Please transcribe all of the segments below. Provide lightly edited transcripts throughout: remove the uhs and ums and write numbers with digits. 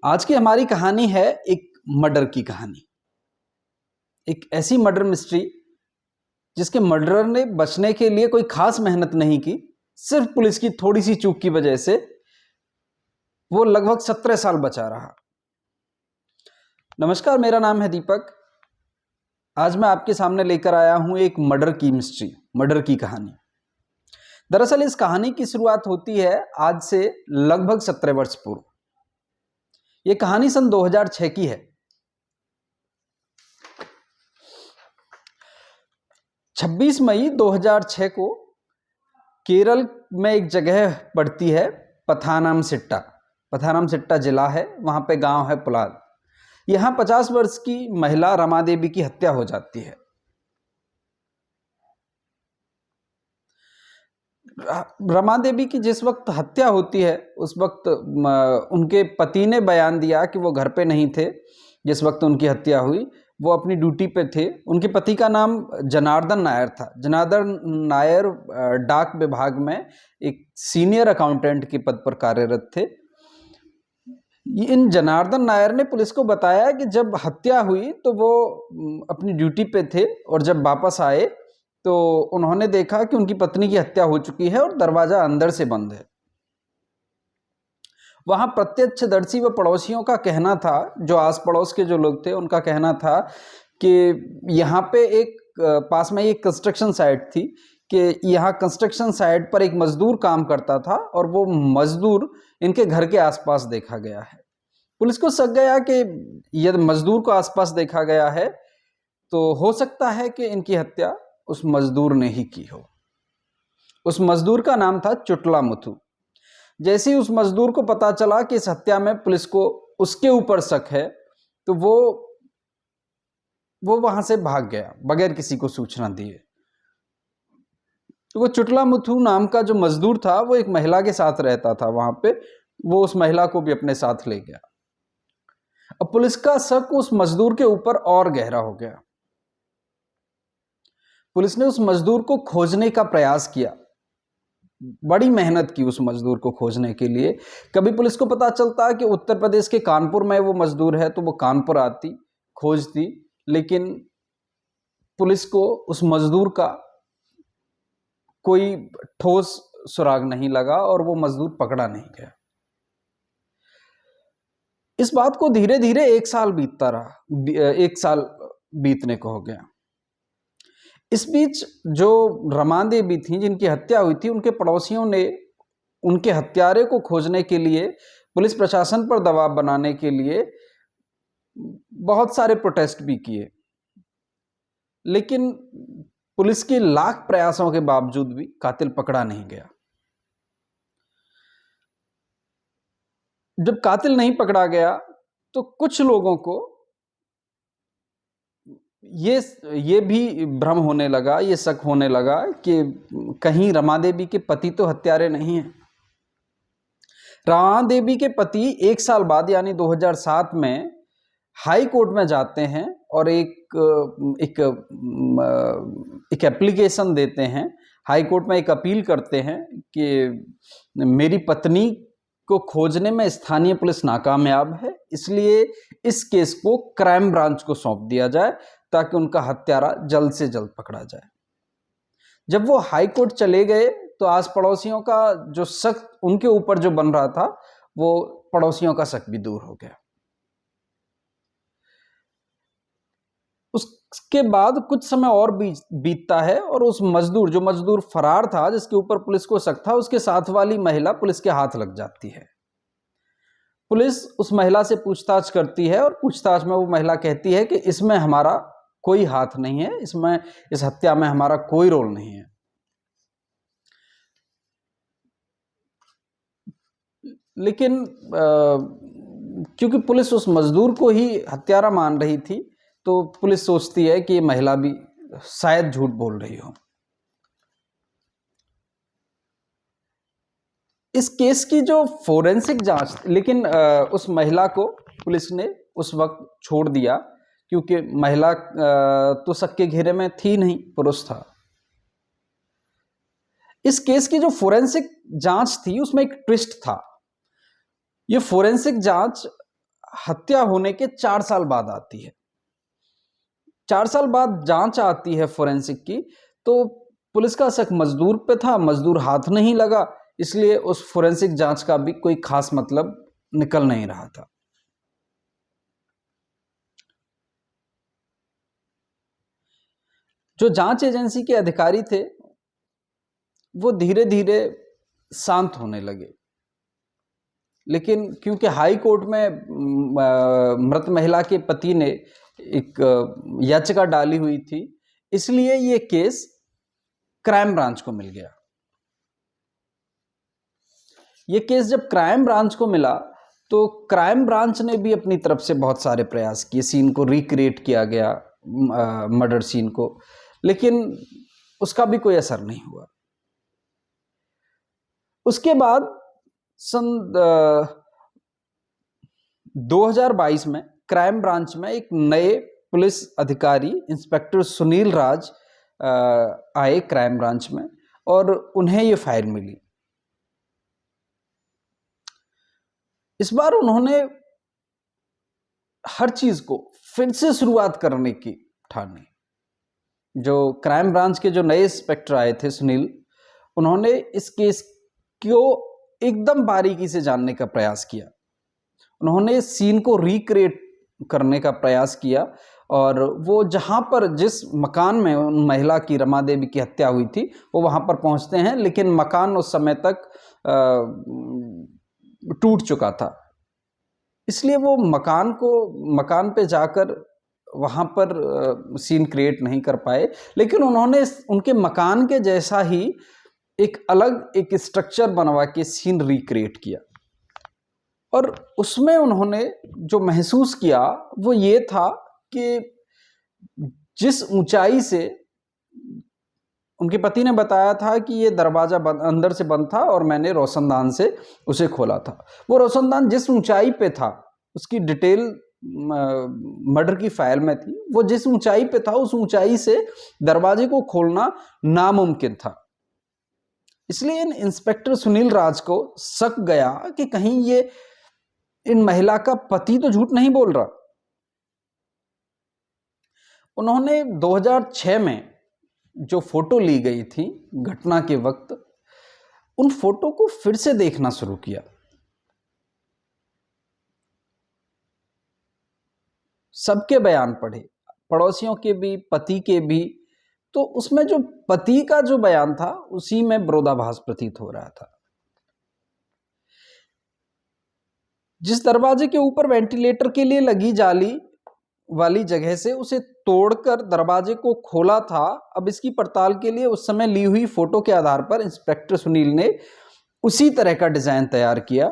आज की हमारी कहानी है एक मर्डर की कहानी। एक ऐसी मर्डर मिस्ट्री जिसके मर्डरर ने बचने के लिए कोई खास मेहनत नहीं की, सिर्फ पुलिस की थोड़ी सी चूक की वजह से वो लगभग 17 साल बचा रहा। नमस्कार, मेरा नाम है दीपक। आज मैं आपके सामने लेकर आया हूं एक मर्डर की मिस्ट्री, मर्डर की कहानी। दरअसल इस कहानी की शुरुआत होती है आज से लगभग 17 वर्ष पूर्व। यह कहानी सन 2006 की है। 26 मई 2006 को केरल में एक जगह पड़ती है पथानामथिट्टा। पथानामथिट्टा जिला है, वहां पे गांव है पुलाल। यहां 50 वर्ष की महिला रमा देवी की हत्या हो जाती है। रमा देवी की जिस वक्त हत्या होती है उस वक्त उनके पति ने बयान दिया कि वो घर पे नहीं थे जिस वक्त उनकी हत्या हुई। वो अपनी ड्यूटी पे थे। उनके पति का नाम जनार्दन नायर था। जनार्दन नायर डाक विभाग में एक सीनियर अकाउंटेंट के पद पर कार्यरत थे। इन जनार्दन नायर ने पुलिस को बताया कि जब हत्या हुई तो वो अपनी ड्यूटी पे थे और जब वापस आए तो उन्होंने देखा कि उनकी पत्नी की हत्या हो चुकी है और दरवाजा अंदर से बंद है। वहां प्रत्यक्षदर्शी व पड़ोसियों का कहना था, जो आस पड़ोस के जो लोग थे उनका कहना था कि यहाँ पे एक पास में एक कंस्ट्रक्शन साइट थी कि यहाँ कंस्ट्रक्शन साइट पर एक मजदूर काम करता था और वो मजदूर इनके घर के आसपास देखा गया है। पुलिस को शक गया कि यदि मजदूर को आसपास देखा गया है तो हो सकता है कि इनकी हत्या उस मजदूर ने ही की हो। उस मजदूर का नाम था चुटला मुथु। जैसे ही उस मजदूर को पता चला कि इस हत्या में पुलिस को उसके ऊपर शक है तो वो वहां से भाग गया बगैर किसी को सूचना दिए। तो वो चुटला मुथु नाम का जो मजदूर था वो एक महिला के साथ रहता था वहां पे। वो उस महिला को भी अपने साथ ले गया। अब पुलिस का शक उस मजदूर के ऊपर और गहरा हो गया। पुलिस ने उस मजदूर को खोजने का प्रयास किया, बड़ी मेहनत की उस मजदूर को खोजने के लिए। कभी पुलिस को पता चलता कि उत्तर प्रदेश के कानपुर में वो मजदूर है तो वो कानपुर आती, खोजती, लेकिन पुलिस को उस मजदूर का कोई ठोस सुराग नहीं लगा और वो मजदूर पकड़ा नहीं गया। इस बात को धीरे धीरे 1 साल बीतता रहा। 1 साल बीतने को हो गया। इस बीच जो रमा देवी थी जिनकी हत्या हुई थी, उनके पड़ोसियों ने उनके हत्यारे को खोजने के लिए, पुलिस प्रशासन पर दबाव बनाने के लिए बहुत सारे प्रोटेस्ट भी किए, लेकिन पुलिस के लाख प्रयासों के बावजूद भी कातिल पकड़ा नहीं गया। जब कातिल नहीं पकड़ा गया तो कुछ लोगों को ये भी भ्रम होने लगा, ये शक होने लगा कि कहीं रमा देवी के पति तो हत्यारे नहीं हैं। रमा देवी के पति 1 साल बाद यानी 2007 में हाई कोर्ट में जाते हैं और एक एप्लीकेशन देते हैं। हाई कोर्ट में एक अपील करते हैं कि मेरी पत्नी को खोजने में स्थानीय पुलिस नाकामयाब है, इसलिए इस केस को क्राइम ब्रांच को सौंप दिया जाए ताकि उनका हत्यारा जल्द से जल्द पकड़ा जाए। जब वो हाई कोर्ट चले गए तो आस पड़ोसियों का जो शक उनके ऊपर जो बन रहा था, वो पड़ोसियों का शक भी दूर हो गया। उसके बाद कुछ समय और बीतता है और उस जो मजदूर फरार था, जिसके ऊपर पुलिस को शक था, उसके साथ वाली महिला पुलिस के हाथ लग जाती है। पुलिस उस महिला से पूछताछ करती है और पूछताछ में वो महिला कहती है कि इसमें हमारा कोई हाथ नहीं है, इस हत्या में हमारा कोई रोल नहीं है। लेकिन क्योंकि पुलिस उस मजदूर को ही हत्यारा मान रही थी तो पुलिस सोचती है कि ये महिला भी शायद झूठ बोल रही हो। इस केस की जो फोरेंसिक जांच, लेकिन उस महिला को पुलिस ने उस वक्त छोड़ दिया क्योंकि महिला तो शक के घेरे में थी नहीं, पुरुष था। इस केस की जो फोरेंसिक जांच थी उसमें एक ट्विस्ट था। ये फोरेंसिक जांच हत्या होने के 4 साल बाद आती है। 4 साल बाद जांच आती है फोरेंसिक की, तो पुलिस का शक मजदूर पे था, मजदूर हाथ नहीं लगा, इसलिए उस फोरेंसिक जांच का भी कोई खास मतलब निकल नहीं रहा था। जो जांच एजेंसी के अधिकारी थे वो धीरे धीरे शांत होने लगे, लेकिन क्योंकि हाई कोर्ट में मृत महिला के पति ने एक याचिका डाली हुई थी, इसलिए ये केस क्राइम ब्रांच को मिल गया। ये केस जब क्राइम ब्रांच को मिला तो क्राइम ब्रांच ने भी अपनी तरफ से बहुत सारे प्रयास किए, सीन को रिक्रिएट किया गया, मर्डर सीन को, लेकिन उसका भी कोई असर नहीं हुआ। उसके बाद सन 2022 में क्राइम ब्रांच में एक नए पुलिस अधिकारी इंस्पेक्टर सुनील राज आए क्राइम ब्रांच में, और उन्हें ये फाइल मिली। इस बार उन्होंने हर चीज को फिर से शुरुआत करने की ठानी। जो क्राइम ब्रांच के जो नए इंस्पेक्टर आए थे सुनील, उन्होंने इस केस को एकदम बारीकी से जानने का प्रयास किया। उन्होंने सीन को रिक्रिएट करने का प्रयास किया, और वो जहां पर जिस मकान में उन महिला की, रमा देवी की हत्या हुई थी, वो वहां पर पहुंचते हैं, लेकिन मकान उस समय तक टूट चुका था। इसलिए वो मकान पे जाकर वहां पर सीन क्रिएट नहीं कर पाए, लेकिन उन्होंने उनके मकान के जैसा ही एक अलग एक स्ट्रक्चर बनवा के सीन रिक्रिएट किया। और उसमें उन्होंने जो महसूस किया वो ये था कि जिस ऊंचाई से उनके पति ने बताया था कि ये दरवाजा अंदर से बंद था और मैंने रोशनदान से उसे खोला था, वो रोशनदान जिस ऊंचाई पे था, उसकी डिटेल मर्डर की फाइल में थी, वो जिस ऊंचाई पे था उस ऊंचाई से दरवाजे को खोलना नामुमकिन था। इसलिए इन इंस्पेक्टर सुनील राज को शक गया कि कहीं ये इन महिला का पति तो झूठ नहीं बोल रहा। उन्होंने 2006 में जो फोटो ली गई थी घटना के वक्त, उन फोटो को फिर से देखना शुरू किया। सबके बयान पढ़े, पड़ोसियों के भी, पति के भी, तो उसमें जो पति का जो बयान था उसी में विरोधाभास प्रतीत हो रहा था। जिस दरवाजे के ऊपर वेंटिलेटर के लिए लगी जाली वाली जगह से उसे तोड़कर दरवाजे को खोला था, अब इसकी पड़ताल के लिए उस समय ली हुई फोटो के आधार पर इंस्पेक्टर सुनील ने उसी तरह का डिजाइन तैयार किया,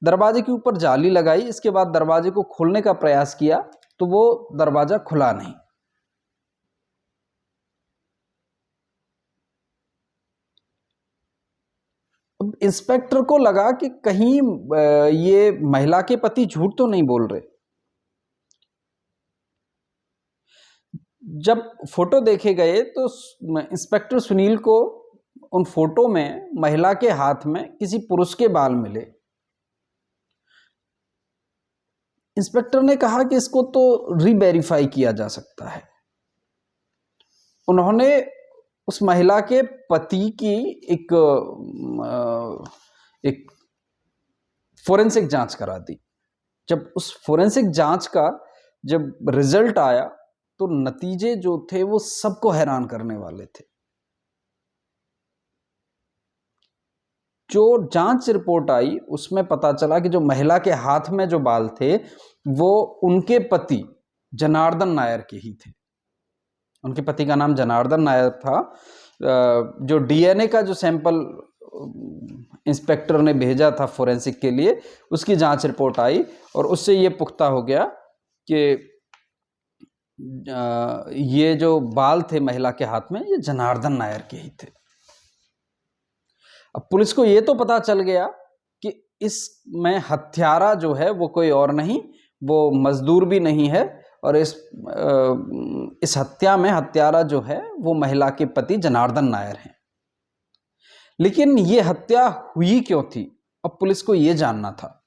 दरवाजे के ऊपर जाली लगाई, इसके बाद दरवाजे को खोलने का प्रयास किया तो वो दरवाजा खुला नहीं। अब इंस्पेक्टर को लगा कि कहीं ये महिला के पति झूठ तो नहीं बोल रहे। जब फोटो देखे गए तो इंस्पेक्टर सुनील को उन फोटो में महिला के हाथ में किसी पुरुष के बाल मिले। इंस्पेक्टर ने कहा कि इसको तो रीवेरीफाई किया जा सकता है। उन्होंने उस महिला के पति की एक फोरेंसिक जांच करा दी। जब उस फोरेंसिक जांच का जब रिजल्ट आया तो नतीजे जो थे वो सबको हैरान करने वाले थे। जो जांच रिपोर्ट आई उसमें पता चला कि जो महिला के हाथ में जो बाल थे वो उनके पति जनार्दन नायर के ही थे। उनके पति का नाम जनार्दन नायर था। जो डीएनए का जो सैंपल इंस्पेक्टर ने भेजा था फोरेंसिक के लिए, उसकी जांच रिपोर्ट आई और उससे ये पुख्ता हो गया कि ये जो बाल थे महिला के हाथ में ये जनार्दन नायर के ही थे। अब पुलिस को ये तो पता चल गया कि इसमें हत्यारा जो है वो कोई और नहीं, वो मजदूर भी नहीं है, और इस हत्या में हत्यारा जो है वो महिला के पति जनार्दन नायर हैं। लेकिन ये हत्या हुई क्यों थी, अब पुलिस को ये जानना था।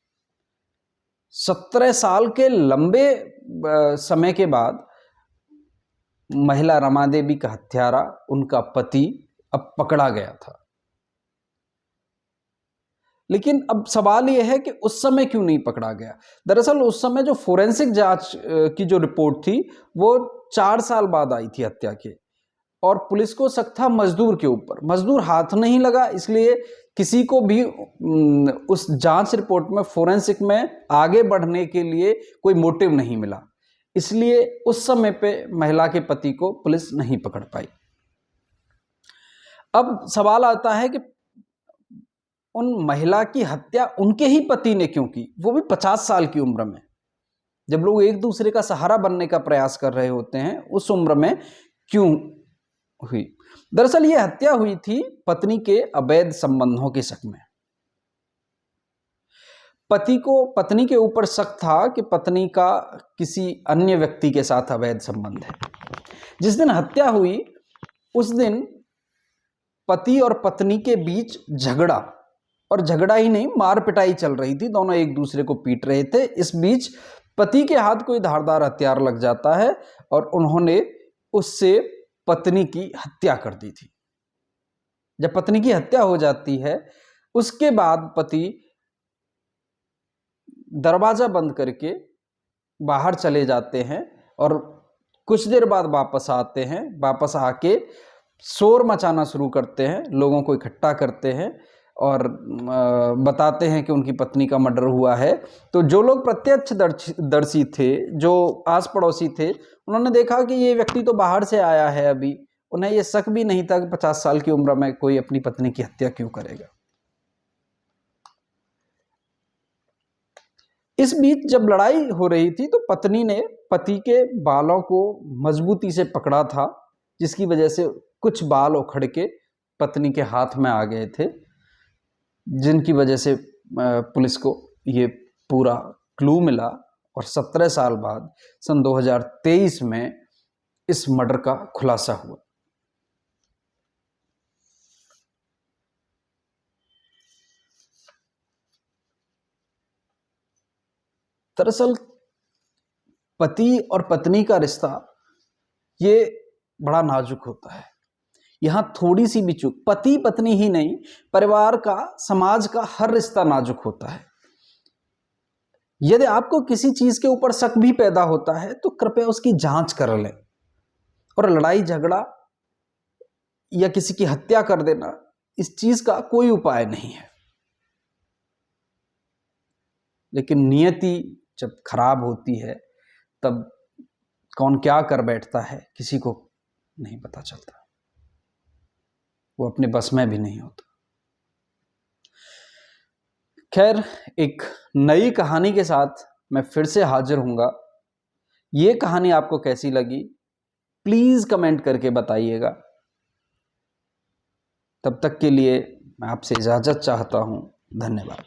17 साल के लंबे समय के बाद महिला रमा देवी का हत्यारा, उनका पति, अब पकड़ा गया था। लेकिन अब सवाल यह है कि उस समय क्यों नहीं पकड़ा गया। दरअसल उस समय जो फोरेंसिक जांच की जो रिपोर्ट थी वो 4 साल बाद आई थी हत्या के, और पुलिस को शक था मजदूर के ऊपर। मजदूर हाथ नहीं लगा, इसलिए किसी को भी उस जांच रिपोर्ट में, फोरेंसिक में आगे बढ़ने के लिए कोई मोटिव नहीं मिला, इसलिए उस समय पे महिला के पति को पुलिस नहीं पकड़ पाई। अब सवाल आता है कि उन महिला की हत्या उनके ही पति ने क्यों की, वो भी 50 साल की उम्र में। जब लोग एक दूसरे का सहारा बनने का प्रयास कर रहे होते हैं, उस उम्र में क्यों हुई। दरअसल यह हत्या हुई थी पत्नी के अवैध संबंधों के शक में। पति को पत्नी के ऊपर शक था कि पत्नी का किसी अन्य व्यक्ति के साथ अवैध संबंध है। जिस दिन हत्या हुई उस दिन पति और पत्नी के बीच झगड़ा, और झगड़ा ही नहीं, मार पिटाई चल रही थी, दोनों एक दूसरे को पीट रहे थे। इस बीच पति के हाथ कोई धारदार हथियार लग जाता है और उन्होंने उससे पत्नी की हत्या कर दी थी। जब पत्नी की हत्या हो जाती है, उसके बाद पति दरवाजा बंद करके बाहर चले जाते हैं और कुछ देर बाद वापस आते हैं। वापस आके शोर मचाना शुरू करते हैं, लोगों को इकट्ठा करते हैं और बताते हैं कि उनकी पत्नी का मर्डर हुआ है। तो जो लोग प्रत्यक्षदर्शी थे, जो आस पड़ोसी थे, उन्होंने देखा कि ये व्यक्ति तो बाहर से आया है अभी। उन्हें ये शक भी नहीं था कि 50 साल की उम्र में कोई अपनी पत्नी की हत्या क्यों करेगा। इस बीच जब लड़ाई हो रही थी तो पत्नी ने पति के बालों को मजबूती से पकड़ा था, जिसकी वजह से कुछ बाल उखड़ के पत्नी के हाथ में आ गए थे, जिनकी वजह से पुलिस को ये पूरा क्लू मिला और 17 साल बाद सन 2023 में इस मर्डर का खुलासा हुआ। दरअसल पति और पत्नी का रिश्ता ये बड़ा नाजुक होता है। यहां थोड़ी सी भी चूक, पति पत्नी ही नहीं, परिवार का, समाज का हर रिश्ता नाजुक होता है। यदि आपको किसी चीज के ऊपर शक भी पैदा होता है तो कृपया उसकी जांच कर लें। और लड़ाई झगड़ा या किसी की हत्या कर देना, इस चीज का कोई उपाय नहीं है। लेकिन नियति जब खराब होती है तब कौन क्या कर बैठता है किसी को नहीं पता चलता, वो अपने बस में भी नहीं होता। खैर, एक नई कहानी के साथ मैं फिर से हाजिर हूंगा। ये कहानी आपको कैसी लगी प्लीज कमेंट करके बताइएगा। तब तक के लिए मैं आपसे इजाजत चाहता हूं। धन्यवाद।